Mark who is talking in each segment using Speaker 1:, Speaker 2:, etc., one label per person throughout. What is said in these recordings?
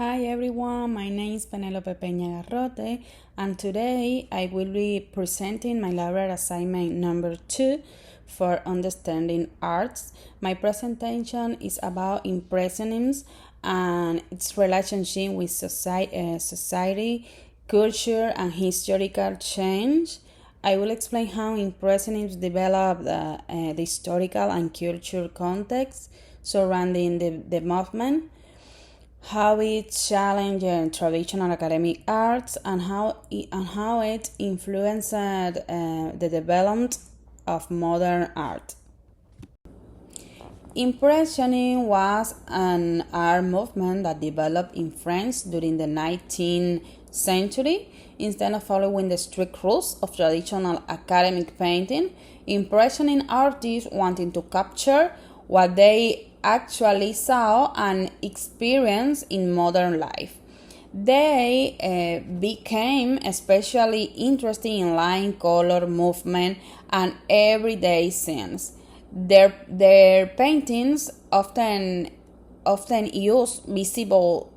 Speaker 1: Hi everyone, my name is Penelope Peña Garrote, and today I will be presenting my library assignment number 2 for understanding arts. My presentation is about Impressionism and its relationship with society, culture, and historical change. I will explain how Impressionism developed the historical and cultural context surrounding the movement, how it challenged traditional academic arts, and how it influenced the development of modern art. Impressionism was an art movement that developed in France during the 19th century. Instead of following the strict rules of traditional academic painting, Impressionist artists wanted to capture what they actually saw and experienced in modern life. They became especially interested in line, color, movement, and everyday scenes. Their paintings often used visible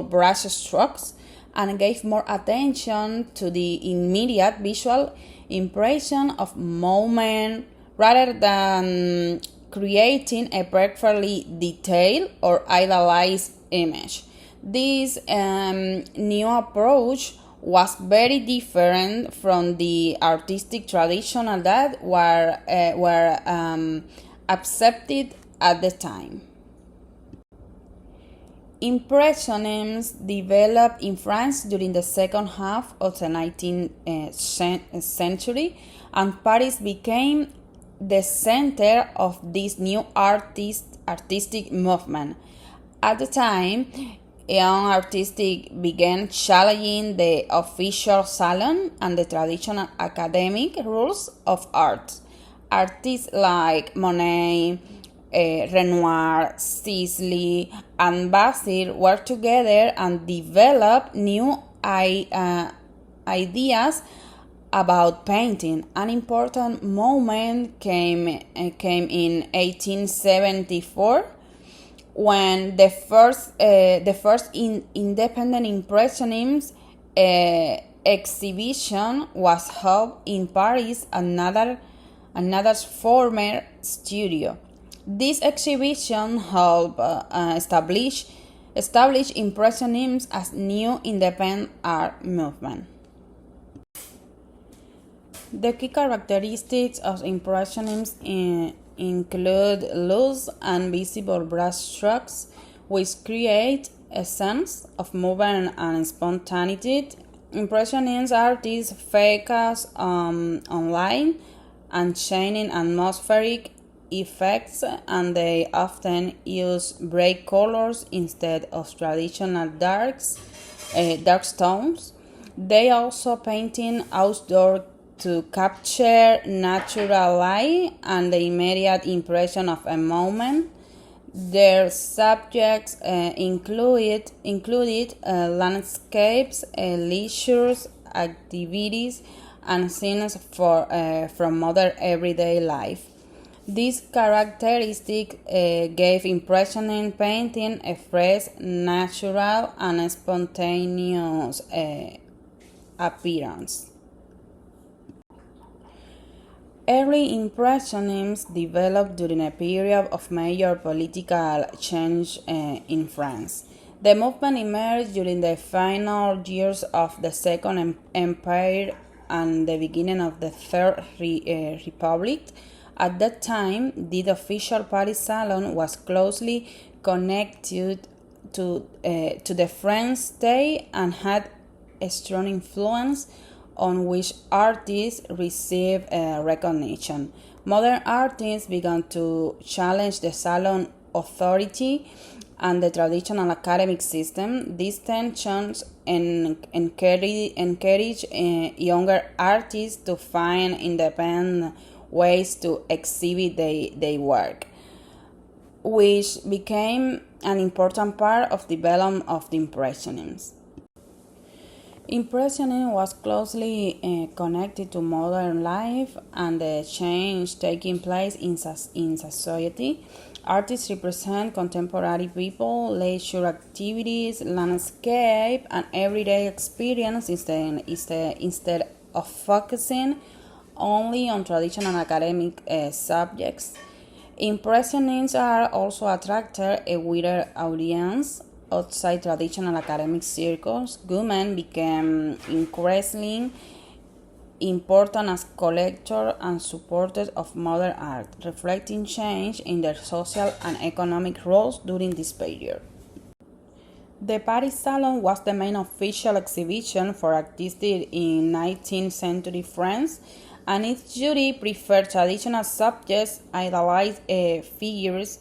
Speaker 1: brush strokes and gave more attention to the immediate visual impression of moment rather than creating a perfectly detailed or idealized image. This new approach was very different from the artistic tradition that were accepted at the time. Impressionism developed in France during the second half of the 19th century, and Paris became the center of this new artistic movement. At the time, young artists began challenging the official salon and the traditional academic rules of art. Artists like Monet, Renoir, Sisley, and Basile worked together and developed new ideas about painting. An important moment came in 1874 when the first independent Impressionism exhibition was held in Paris, another's former studio. This exhibition helped establish Impressionism as new independent art movement. The key characteristics of Impressionism include loose and visible brush strokes, which create a sense of movement and spontaneity. Impressionist artists focus on line and shading atmospheric effects, and they often use bright colors instead of traditional dark tones. They also painting outdoor to capture natural light and the immediate impression of a moment. Their subjects included landscapes, leisure activities, and scenes from modern everyday life. This characteristic gave Impressionist painting a fresh, natural, and spontaneous appearance. Early Impressionism developed during a period of major political change in France. The movement emerged during the final years of the Second Empire and the beginning of the Third Republic. At that time, the official Paris Salon was closely connected to the French state and had a strong influence on which artists receive recognition. Modern artists began to challenge the Salon authority and the traditional academic system. These tensions encourage younger artists to find independent ways to exhibit their work, which became an important part of the development of the Impressionism. Impressionism was closely connected to modern life and the change taking place in society. Artists represent contemporary people, leisure activities, landscape, and everyday experience instead of focusing only on traditional academic subjects. Impressionists are also attracted a wider audience outside traditional academic circles. Women became increasingly important as collectors and supporters of modern art, reflecting change in their social and economic roles during this period. The Paris Salon was the main official exhibition for artists in 19th century France, and its jury preferred traditional subjects, idealized figures,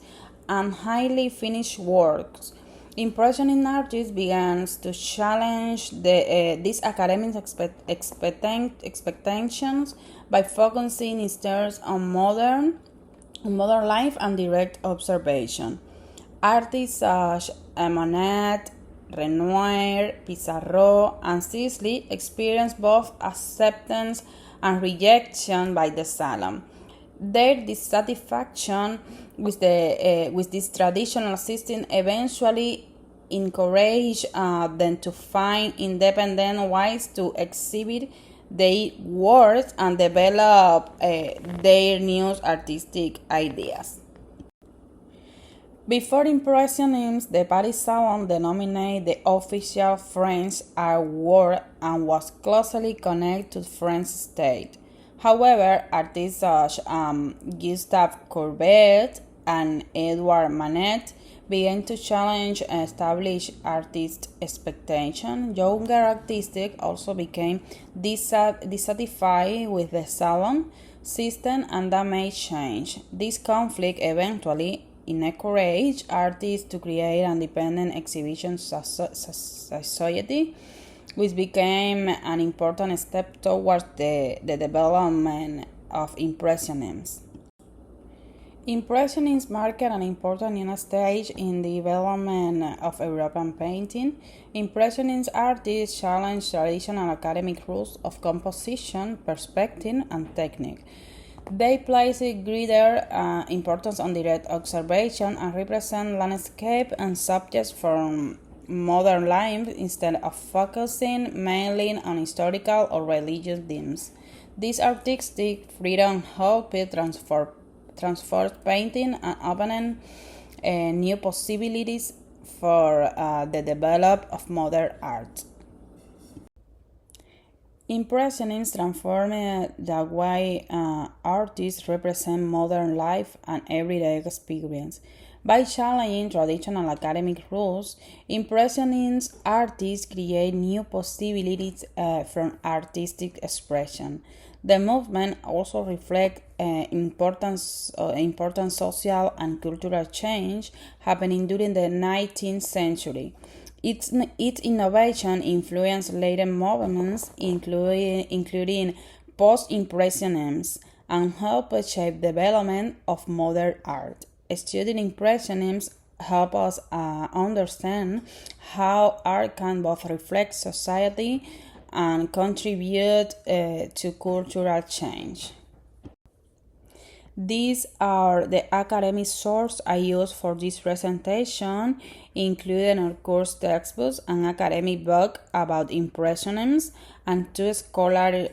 Speaker 1: and highly finished works. Impressionist artists began to challenge these academic expectations by focusing instead on modern life and direct observation. Artists such as Monet, Renoir, Pissarro, and Sisley experienced both acceptance and rejection by the Salon. Their dissatisfaction with this traditional system eventually encouraged them to find independent ways to exhibit their works and develop their new artistic ideas. Before Impressionism, the Paris Salon denominated the official French art world and was closely connected to the French state. However, artists such as Gustave Courbet and Edouard Manet began to challenge established artist expectations. Younger artists also became dissatisfied with the Salon system and that made change. This conflict eventually encouraged artists to create an independent exhibition society, which became an important step towards the development of Impressionism. Impressionism marked an important new stage in the development of European painting. Impressionist artists challenged traditional academic rules of composition, perspective, and technique. They place greater importance on direct observation and represent landscape and subjects from modern life instead of focusing mainly on historical or religious themes. This artistic freedom helped transform painting and opened new possibilities for the development of modern art. Impressionism transformed the way artists represent modern life and everyday experience. By challenging traditional academic rules, Impressionist artists create new possibilities from artistic expression. The movement also reflects important social and cultural change happening during the 19th century. Its innovation influenced later movements, including post-impressionism, and helped shape the development of modern art. Studying impressionism helps us understand how art can both reflect society and contribute to cultural change. These are the academic sources I use for this presentation, including our course textbooks, an academic book about Impressionism, and two scholarly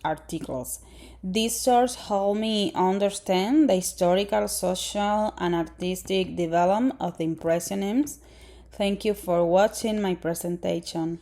Speaker 1: articles. These sources help me understand the historical, social, and artistic development of the Impressionism. Thank you for watching my presentation.